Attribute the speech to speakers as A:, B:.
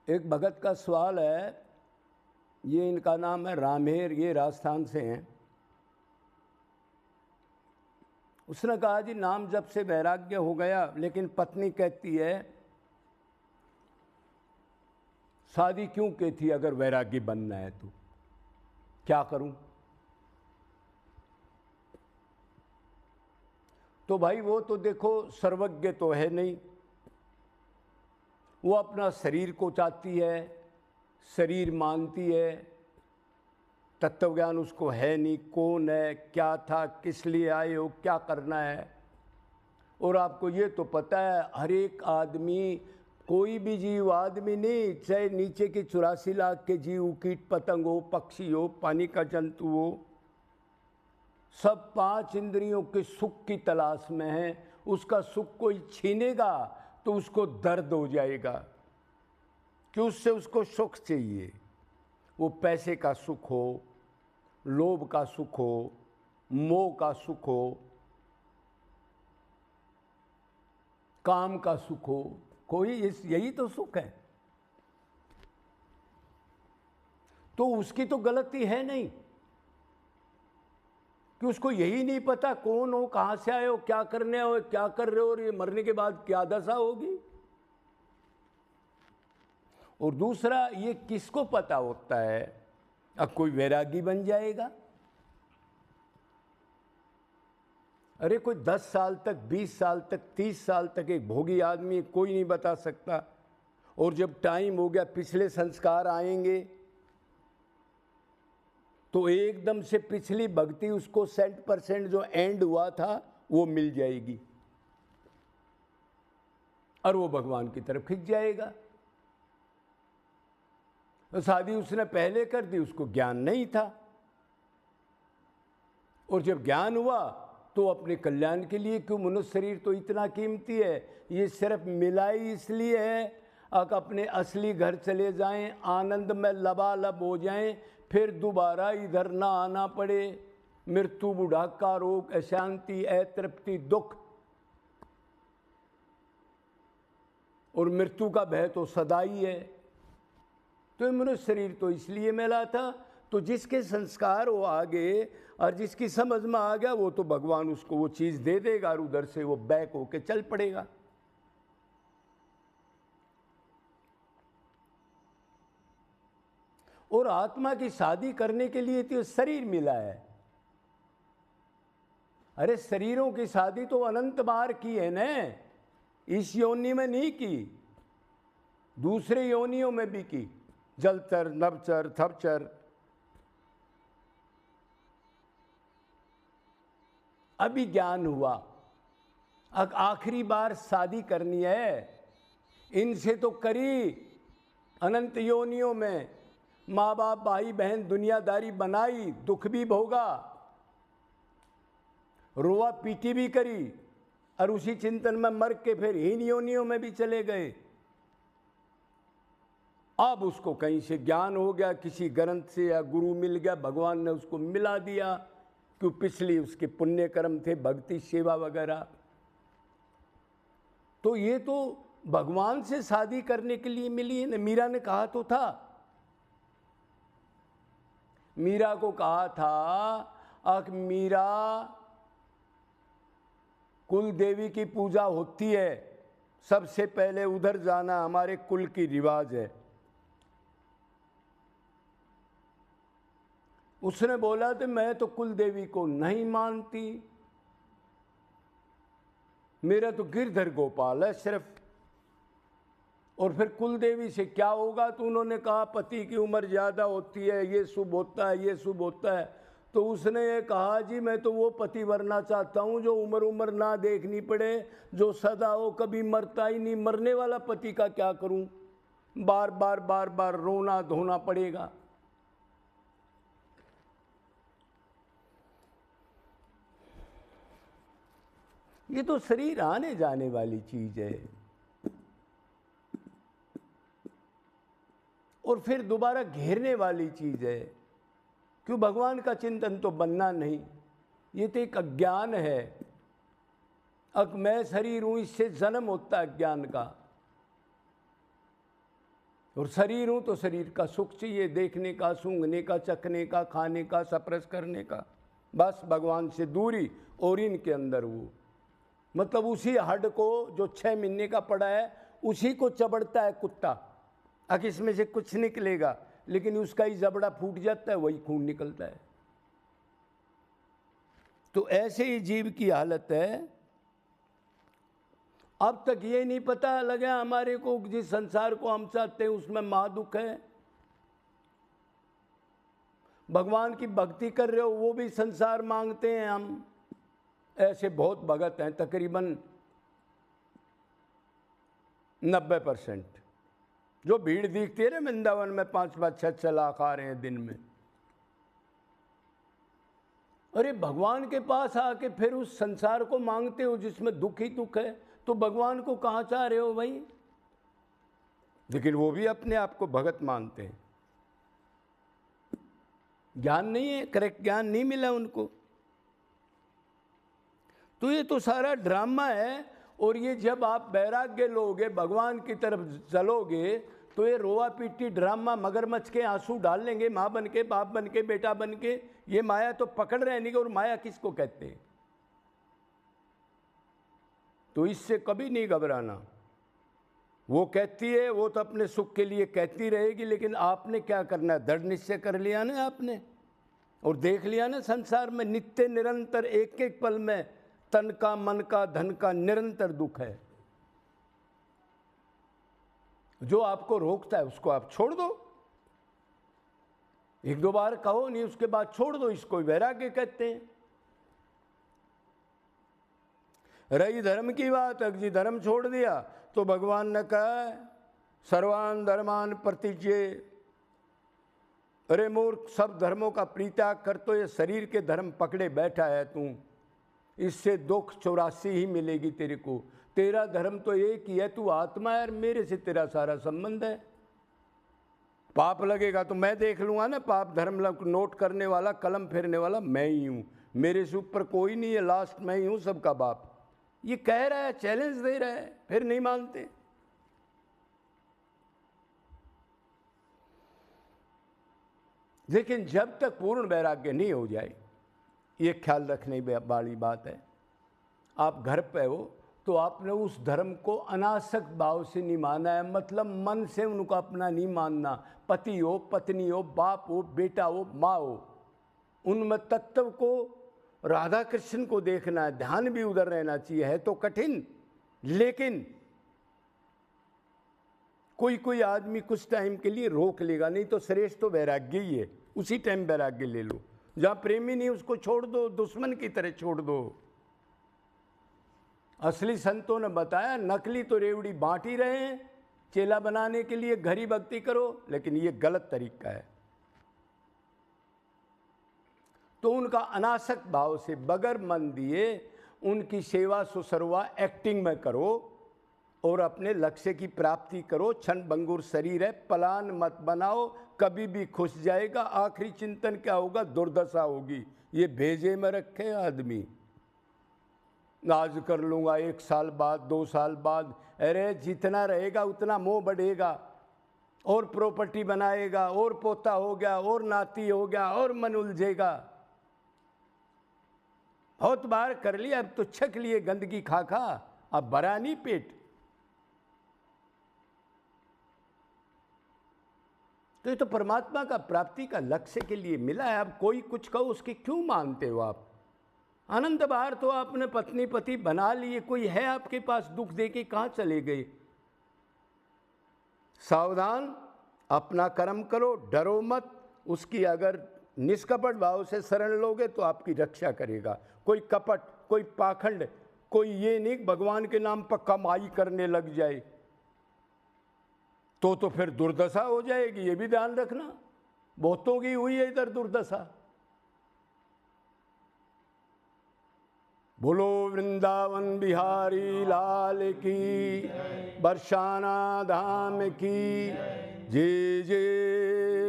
A: एक भगत का सवाल है, ये इनका नाम है रामेर, ये राजस्थान से हैं। उसने कहा जी नाम जब से वैराग्य हो गया, लेकिन पत्नी कहती है शादी क्यों की थी अगर वैरागी बनना है तो, क्या करूं? तो भाई वो तो देखो सर्वज्ञ तो है नहीं, वो अपना शरीर को चाहती है, शरीर मानती है, तत्व ज्ञान उसको है नहीं, कौन है, क्या था, किस लिए आए हो, क्या करना है। और आपको ये तो पता है हर एक आदमी, कोई भी जीव, आदमी नहीं, चाहे नीचे के 84 लाख के जीव, कीट पतंग हो, पक्षी हो, पानी का जंतु हो, सब 5 इंद्रियों के सुख की तलाश में है। उसका सुख कोई छीनेगा तो उसको दर्द हो जाएगा कि उससे उसको सुख चाहिए। वो पैसे का सुख हो, लोभ का सुख हो, मोह का सुख हो, काम का सुख हो, कोई यही तो सुख है। तो उसकी तो गलती है नहीं कि उसको यही नहीं पता कौन हो, कहां से आए हो, क्या करने हो, क्या कर रहे हो, और ये मरने के बाद क्या दशा होगी। और दूसरा, ये किसको पता होता है अब कोई वैरागी बन जाएगा? अरे कोई 10 साल तक, 20 साल तक, 30 साल तक एक भोगी आदमी, कोई नहीं बता सकता। और जब टाइम हो गया, पिछले संस्कार आएंगे तो एकदम से पिछली भक्ति उसको 100% जो एंड हुआ था वो मिल जाएगी और वो भगवान की तरफ खिंच जाएगा। तो शादी उसने पहले कर दी, उसको ज्ञान नहीं था, और जब ज्ञान हुआ तो अपने कल्याण के लिए, क्यों, मनुष्य शरीर तो इतना कीमती है, ये सिर्फ मिलाई इसलिए है कि अपने असली घर चले जाएं, आनंद में लबालब हो जाएं, फिर दोबारा इधर ना आना पड़े। मृत्यु, बुढ़ापा, रोग, अशांति, अतृप्ति, दुख, और मृत्यु का भय तो सदा ही है। तो मनुष्य शरीर तो इसलिए मिला था। तो जिसके संस्कार वो आगे और जिसकी समझ में आ गया, वो तो भगवान उसको वो चीज़ दे देगा और उधर से वो बैक होके चल पड़ेगा। और आत्मा की शादी करने के लिए तो शरीर मिला है। अरे शरीरों की शादी तो अनंत बार की है ना, इस योनि में नहीं की, दूसरे योनियों में भी की, जलचर, नभचर, थपचर। अभी ज्ञान हुआ, अब आखिरी बार शादी करनी है। इनसे तो करी अनंत योनियों में, माँ बाप, भाई बहन, दुनियादारी बनाई, दुख भी भोगा, रोआ पीटी भी करी, और उसी चिंतन में मर के फिर हीन योनियों में भी चले गए। अब उसको कहीं से ज्ञान हो गया, किसी ग्रंथ से या गुरु मिल गया, भगवान ने उसको मिला दिया, क्यों, पिछली उसके पुण्य कर्म थे, भक्ति, सेवा वगैरह। तो ये तो भगवान से शादी करने के लिए मिली है ना। मीरा ने कहा तो था, मीरा को कहा था मीरा, कुल देवी की पूजा होती है, सबसे पहले उधर जाना हमारे कुल की रिवाज है। उसने बोला तो मैं तो कुल देवी को नहीं मानती, मेरा तो गिरधर गोपाल है सिर्फ, और फिर कुल देवी से क्या होगा? तो उन्होंने कहा पति की उम्र ज़्यादा होती है, ये शुभ होता है, ये शुभ होता है। तो उसने ये कहा जी मैं तो वो पति वरना चाहता हूँ जो उम्र ना देखनी पड़े, जो सदा हो, कभी मरता ही नहीं। मरने वाला पति का क्या करूँ, बार बार बार बार रोना धोना पड़ेगा। ये तो शरीर आने जाने वाली चीज है, और फिर दोबारा घेरने वाली चीज है। क्यों, भगवान का चिंतन तो बनना नहीं, ये तो एक अज्ञान है। अब मैं शरीर हूं, इससे जन्म होता है ज्ञान का। और शरीर हूँ तो शरीर का सुख चाहिए, देखने का, सूंघने का, चखने का, खाने का, स्पर्श करने का, बस भगवान से दूरी। और इनके अंदर वो मतलब उसी हड्ड को जो 6 महीने का पड़ा है उसी को चबड़ता है कुत्ता, आखिर इसमें से कुछ निकलेगा, लेकिन उसका ही जबड़ा फूट जाता है, वही खून निकलता है। तो ऐसे ही जीव की हालत है। अब तक ये नहीं पता लगा हमारे को जिस संसार को हम चाहते हैं उसमें महादुख है। भगवान की भक्ति कर रहे हो वो भी संसार मांगते हैं हम। ऐसे बहुत भगत हैं, तकरीबन 90%। जो भीड़ दिखती है ना वृंदावन में, 5-5, 6 लाख आ रहे हैं दिन में। अरे भगवान के पास आके फिर उस संसार को मांगते हो जिसमें दुख ही दुख है, तो भगवान को कहाँ चाह रहे हो भाई? लेकिन वो भी अपने आप को भगत मानते हैं। ज्ञान नहीं है, करेक्ट ज्ञान नहीं मिला उनको। तो ये तो सारा ड्रामा है। और ये जब आप वैराग्य लोगे, भगवान की तरफ चलोगे, तो ये रोआ पीटी ड्रामा, मगरमच्छ के आंसू डाल लेंगे, माँ बन के, बाप बन के, बेटा बन के। ये माया तो पकड़ रहने की। और माया किसको कहते हैं? तो इससे कभी नहीं घबराना। वो कहती है, वो तो अपने सुख के लिए कहती रहेगी, लेकिन आपने क्या करना है? दृढ़ निश्चय कर लिया ना आपने, और देख लिया ना संसार में नित्य निरंतर एक एक पल में तन का, मन का, धन का निरंतर दुख है। जो आपको रोकता है उसको आप छोड़ दो। 1-2 बार कहो नहीं, उसके बाद छोड़ दो। इसको वैराग्य कहते हैं। रही धर्म की बात, अगर धर्म छोड़ दिया तो भगवान ने कहा सर्वान धर्मान परित्यज्य। अरे मूर्ख, सब धर्मों का परित्याग कर, तो ये शरीर के धर्म पकड़े बैठा है तू। इससे दुख 84 ही मिलेगी तेरे को। तेरा धर्म तो एक ही है, तू आत्मा है, मेरे से तेरा सारा संबंध है। पाप लगेगा तो मैं देख लूंगा ना। पाप धर्म नोट करने वाला, कलम फेरने वाला मैं ही हूं। मेरे से ऊपर कोई नहीं है, लास्ट मैं ही हूं सबका बाप। ये कह रहा है, चैलेंज दे रहा है, फिर नहीं मानते। लेकिन जब तक पूर्ण वैराग्य नहीं हो जाए, ये ख्याल रखने वाली बात है। आप घर पे हो तो आपने उस धर्म को अनासक्त भाव से नहीं माना है, मतलब मन से उनको अपना नहीं मानना। पति हो, पत्नी हो, बाप हो, बेटा हो, माँ हो, उनमें तत्व को, राधा कृष्ण को देखना है। ध्यान भी उधर रहना चाहिए। है तो कठिन, लेकिन कोई कोई आदमी कुछ टाइम के लिए रोक लेगा। नहीं तो श्रेष्ठ तो वैराग्य ही है। उसी टाइम वैराग्य ले लो। जहां प्रेमी नहीं उसको छोड़ दो, दुश्मन की तरह छोड़ दो। असली संतों ने बताया, नकली तो रेवड़ी बांट ही रहे हैं चेला बनाने के लिए, घरी भक्ति करो, लेकिन ये गलत तरीका है। तो उनका अनासक्त भाव से बगैर मन दिए उनकी सेवा सुसरवा एक्टिंग में करो और अपने लक्ष्य की प्राप्ति करो। क्षण भंगुर शरीर है, पलान मत बनाओ, कभी भी खुश जाएगा। आखिरी चिंतन क्या होगा? दुर्दशा होगी। ये भेजे में रखे आदमी, आज कर लूँगा 1 साल बाद, 2 साल बाद। अरे जितना रहेगा उतना मोह बढ़ेगा, और प्रॉपर्टी बनाएगा, और पोता हो गया, और नाती हो गया, और मन उलझेगा। बहुत बार कर लिया, अब तो छक लिए गंदगी खा खा, अब भरा नहीं पेट। तो ये तो परमात्मा का प्राप्ति का लक्ष्य के लिए मिला है। अब कोई कुछ कहो उसकी क्यों मानते हो आप? आनंद बाहर तो आपने पत्नी पति बना लिए, कोई है आपके पास दुख दे के कहाँ चले गए? सावधान, अपना कर्म करो, डरो मत। उसकी अगर निष्कपट भाव से शरण लोगे तो आपकी रक्षा करेगा। कोई कपट, कोई पाखंड, कोई ये नहीं भगवान के नाम पर कमाई करने लग जाए तो फिर दुर्दशा हो जाएगी। ये भी ध्यान रखना, बहुतों की हुई है इधर दुर्दशा। बोलो वृंदावन बिहारी लाल की, बरसाना धाम की जय जय।